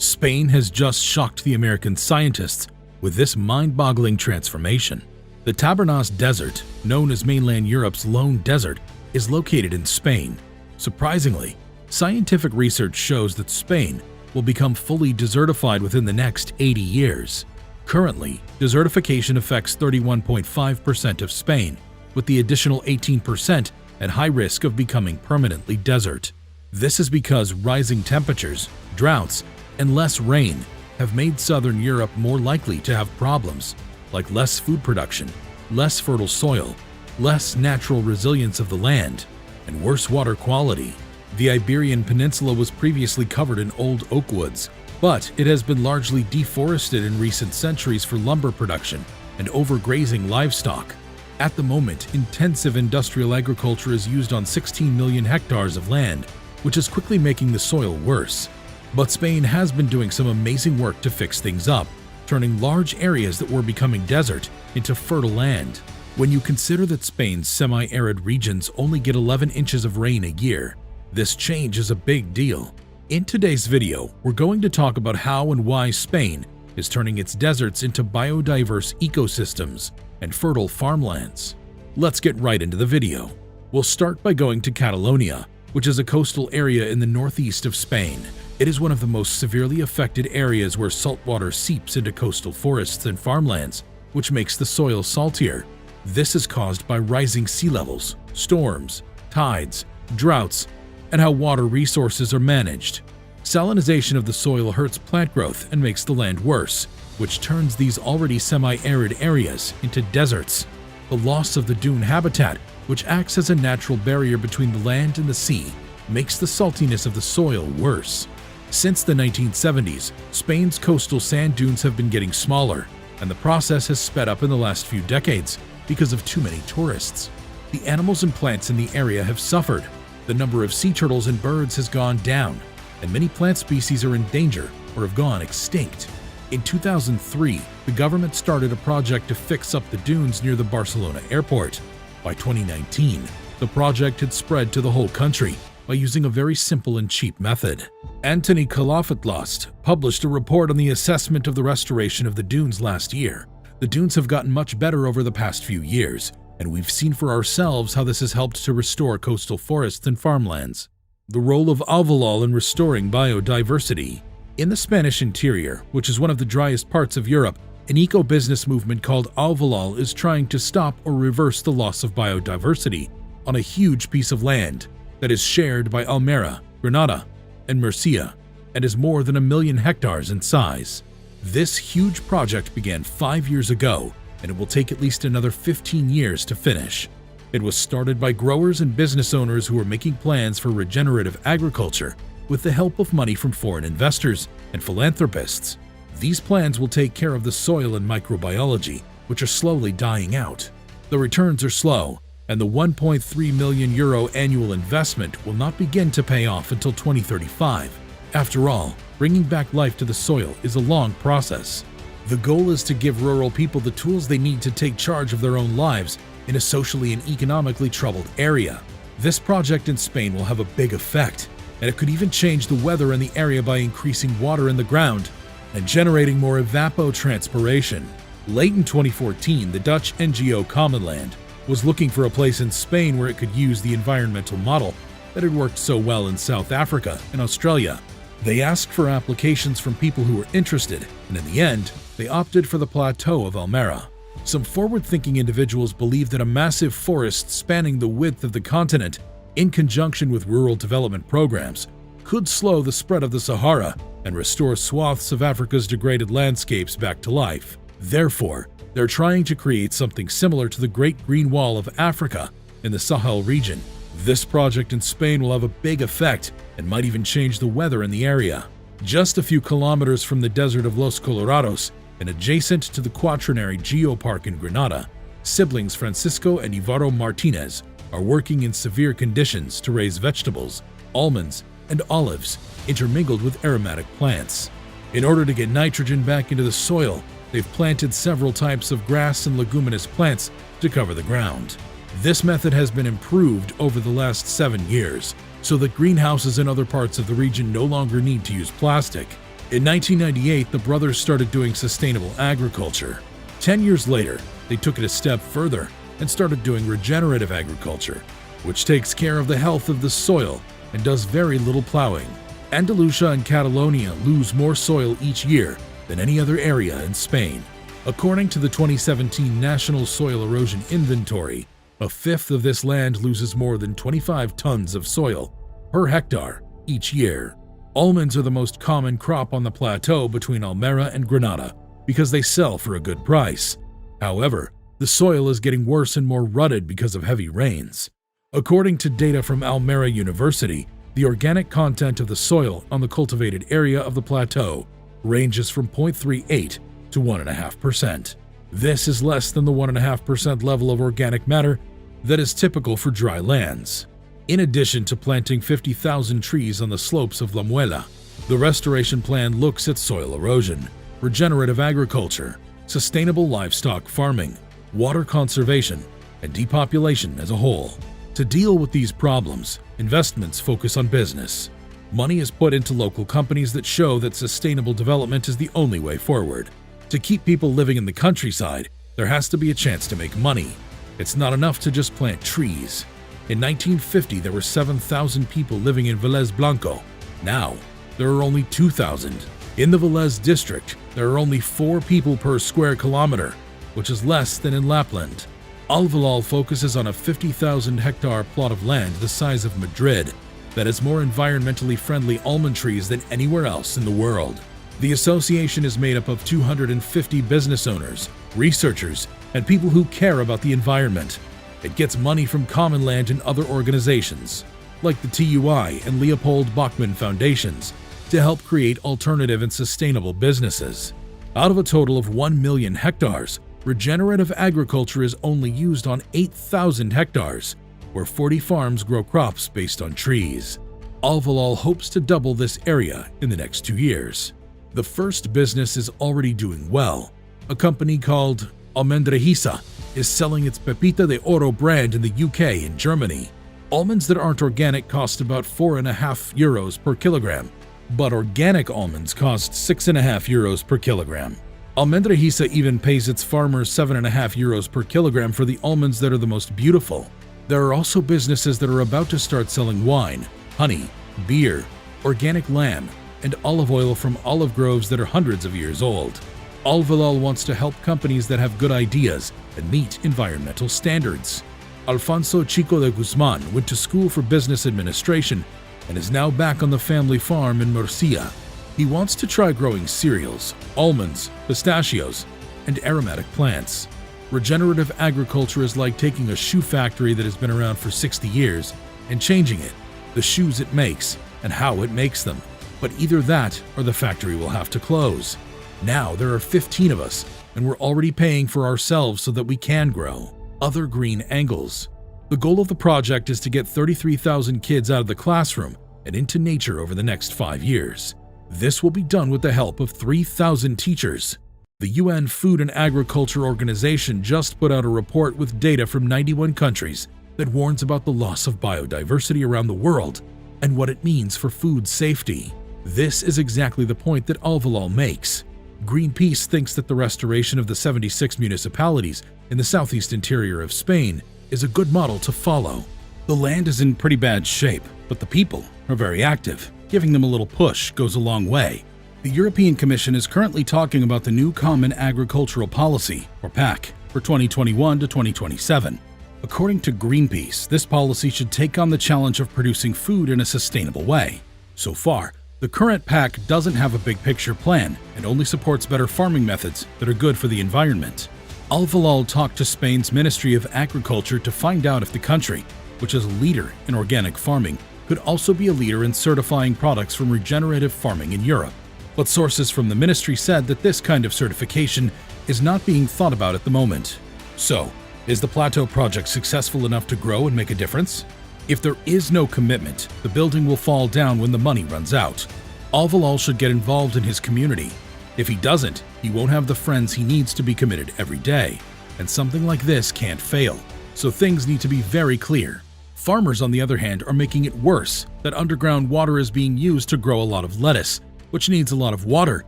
Spain has just shocked the American scientists with this mind-boggling transformation. The Tabernas Desert, known as mainland Europe's lone desert, is located in Spain. Surprisingly, scientific research shows that Spain will become fully desertified within the next 80 years. Currently, desertification affects 31.5% of Spain, with the additional 18% at high risk of becoming permanently desert. This is because rising temperatures, droughts, and less rain have made southern Europe more likely to have problems like less food production, less fertile soil, less natural resilience of the land, and worse water quality. The Iberian Peninsula was previously covered in old oak woods, but it has been largely deforested in recent centuries for lumber production and overgrazing livestock. At the moment, intensive industrial agriculture is used on 16 million hectares of land, which is quickly making the soil worse. But Spain has been doing some amazing work to fix things up, turning large areas that were becoming desert into fertile land. When you consider that Spain's semi-arid regions only get 11 inches of rain a year, this change is a big deal. In today's video, we're going to talk about how and why Spain is turning its deserts into biodiverse ecosystems and fertile farmlands. Let's get right into the video. We'll start by going to Catalonia, which is a coastal area in the northeast of Spain. It is one of the most severely affected areas where saltwater seeps into coastal forests and farmlands, which makes the soil saltier. This is caused by rising sea levels, storms, tides, droughts, and how water resources are managed. Salinization of the soil hurts plant growth and makes the land worse, which turns these already semi-arid areas into deserts. The loss of the dune habitat, which acts as a natural barrier between the land and the sea, makes the saltiness of the soil worse. Since the 1970s, Spain's coastal sand dunes have been getting smaller, and the process has sped up in the last few decades because of too many tourists. The animals and plants in the area have suffered. The number of sea turtles and birds has gone down, and many plant species are in danger or have gone extinct. In 2003, the government started a project to fix up the dunes near the Barcelona airport. By 2019, the project had spread to the whole country by using a very simple and cheap method. Anthony Kalafatlost published a report on the assessment of the restoration of the dunes last year. The dunes have gotten much better over the past few years, and we've seen for ourselves how this has helped to restore coastal forests and farmlands. The role of alveolol in restoring biodiversity. In the Spanish interior, which is one of the driest parts of Europe, an eco-business movement called Alveolol is trying to stop or reverse the loss of biodiversity on a huge piece of land that is shared by Almeria, Granada, and Murcia, and is more than 1 million hectares in size. This huge project began 5 years ago, and it will take at least another 15 years to finish. It was started by growers and business owners who were making plans for regenerative agriculture with the help of money from foreign investors and philanthropists. These plans will take care of the soil and microbiology, which are slowly dying out. The returns are slow, and the €1.3 million annual investment will not begin to pay off until 2035. After all, bringing back life to the soil is a long process. The goal is to give rural people the tools they need to take charge of their own lives in a socially and economically troubled area. This project in Spain will have a big effect, and it could even change the weather in the area by increasing water in the ground and generating more evapotranspiration. Late in 2014, the Dutch NGO Commonland was looking for a place in Spain where it could use the environmental model that had worked so well in South Africa and Australia. They asked for applications from people who were interested, and in the end, they opted for the plateau of Almeria. Some forward-thinking individuals believe that a massive forest spanning the width of the continent, in conjunction with rural development programs, could slow the spread of the Sahara and restore swaths of Africa's degraded landscapes back to life. Therefore, they're trying to create something similar to the Great Green Wall of Africa in the Sahel region. This project in Spain will have a big effect and might even change the weather in the area. Just a few kilometers from the desert of Los Colorados and adjacent to the Quaternary Geopark in Granada, siblings Francisco and Ivaro Martinez are working in severe conditions to raise vegetables, almonds, and olives intermingled with aromatic plants. In order to get nitrogen back into the soil, they've planted several types of grass and leguminous plants to cover the ground. This method has been improved over the last 7 years, so that greenhouses in other parts of the region no longer need to use plastic. In 1998, the brothers started doing sustainable agriculture. 10 years later, they took it a step further and started doing regenerative agriculture, which takes care of the health of the soil and does very little plowing. Andalusia and Catalonia lose more soil each year than any other area in Spain. According to the 2017 National Soil Erosion Inventory, a fifth of this land loses more than 25 tons of soil per hectare each year. Almonds are the most common crop on the plateau between Almeria and Granada because they sell for a good price. However, the soil is getting worse and more rutted because of heavy rains. According to data from Almeria University, the organic content of the soil on the cultivated area of the plateau ranges from 0.38 to 1.5%. This is less than the 1.5% level of organic matter that is typical for dry lands. In addition to planting 50,000 trees on the slopes of La Muela, the restoration plan looks at soil erosion, regenerative agriculture, sustainable livestock farming, water conservation, and depopulation as a whole. To deal with these problems, investments focus on business. Money is put into local companies that show that sustainable development is the only way forward. To keep people living in the countryside, there has to be a chance to make money. It's not enough to just plant trees. In 1950, there were 7,000 people living in Vélez Blanco. Now, there are only 2,000. In the Vélez district, there are only 4 people per square kilometer, which is less than in Lapland. Alvalal focuses on a 50,000-hectare plot of land the size of Madrid that has more environmentally friendly almond trees than anywhere else in the world. The association is made up of 250 business owners, researchers, and people who care about the environment. It gets money from Common Land and other organizations, like the TUI and Leopold Bachmann Foundations, to help create alternative and sustainable businesses. Out of a total of 1 million hectares, regenerative agriculture is only used on 8,000 hectares, where 40 farms grow crops based on trees. Alvalal hopes to double this area in the next 2 years. The first business is already doing well. A company called Almeria is selling its Pepita de Oro brand in the UK and Germany. Almonds that aren't organic cost about 4.5 euros per kilogram, but organic almonds cost 6.5 euros per kilogram. Almeria even pays its farmers 7.5 euros per kilogram for the almonds that are the most beautiful. There are also businesses that are about to start selling wine, honey, beer, organic lamb, and olive oil from olive groves that are hundreds of years old. Alvalal wants to help companies that have good ideas and meet environmental standards. Alfonso Chico de Guzman went to school for business administration and is now back on the family farm in Murcia. He wants to try growing cereals, almonds, pistachios, and aromatic plants. Regenerative agriculture is like taking a shoe factory that has been around for 60 years and changing it, the shoes it makes, and how it makes them. But either that or the factory will have to close. Now there are 15 of us, and we're already paying for ourselves so that we can grow. Other green angles. The goal of the project is to get 33,000 kids out of the classroom and into nature over the next 5 years. This will be done with the help of 3,000 teachers. The UN Food and Agriculture Organization just put out a report with data from 91 countries that warns about the loss of biodiversity around the world and what it means for food safety. This is exactly the point that Alvalal makes. Greenpeace thinks that the restoration of the 76 municipalities in the southeast interior of Spain is a good model to follow. The land is in pretty bad shape, but the people are very active. Giving them a little push goes a long way. The European Commission is currently talking about the new Common Agricultural Policy, or PAC, for 2021 to 2027. According to Greenpeace, this policy should take on the challenge of producing food in a sustainable way. So far, the current PAC doesn't have a big picture plan and only supports better farming methods that are good for the environment. Alvalal talked to Spain's Ministry of Agriculture to find out if the country, which is a leader in organic farming, could also be a leader in certifying products from regenerative farming in Europe. But sources from the ministry said that this kind of certification is not being thought about at the moment. So, is the Plateau project successful enough to grow and make a difference? If there is no commitment, the building will fall down when the money runs out. Alvalal should get involved in his community. If he doesn't, he won't have the friends he needs to be committed every day. And something like this can't fail, so things need to be very clear. Farmers, on the other hand, are making it worse that underground water is being used to grow a lot of lettuce, which needs a lot of water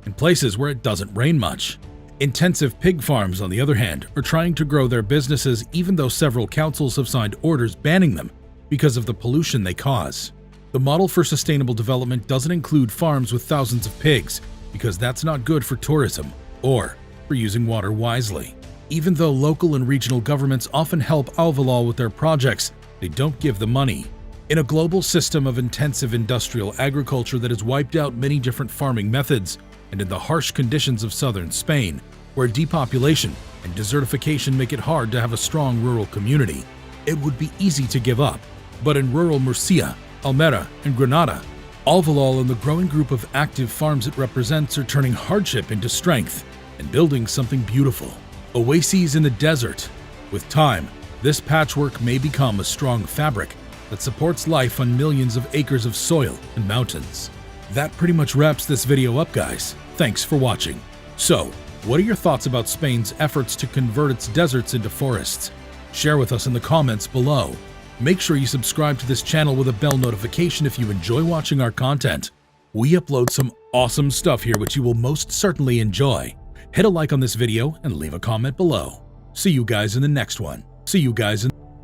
in places where it doesn't rain much. Intensive pig farms, on the other hand, are trying to grow their businesses even though several councils have signed orders banning them because of the pollution they cause. The model for sustainable development doesn't include farms with thousands of pigs because that's not good for tourism or for using water wisely. Even though local and regional governments often help Alvalal with their projects, they don't give the money. In a global system of intensive industrial agriculture that has wiped out many different farming methods, and in the harsh conditions of southern Spain, where depopulation and desertification make it hard to have a strong rural community, it would be easy to give up. But in rural Murcia, Almeria, and Granada, Alvalal and the growing group of active farms it represents are turning hardship into strength and building something beautiful. Oases in the desert. With time, this patchwork may become a strong fabric that supports life on millions of acres of soil and mountains. That pretty much wraps this video up, guys. Thanks for watching. So, what are your thoughts about Spain's efforts to convert its deserts into forests? Share with us in the comments below. Make sure you subscribe to this channel with a bell notification if you enjoy watching our content. We upload some awesome stuff here which you will most certainly enjoy. Hit a like on this video and leave a comment below. See you guys in the next one.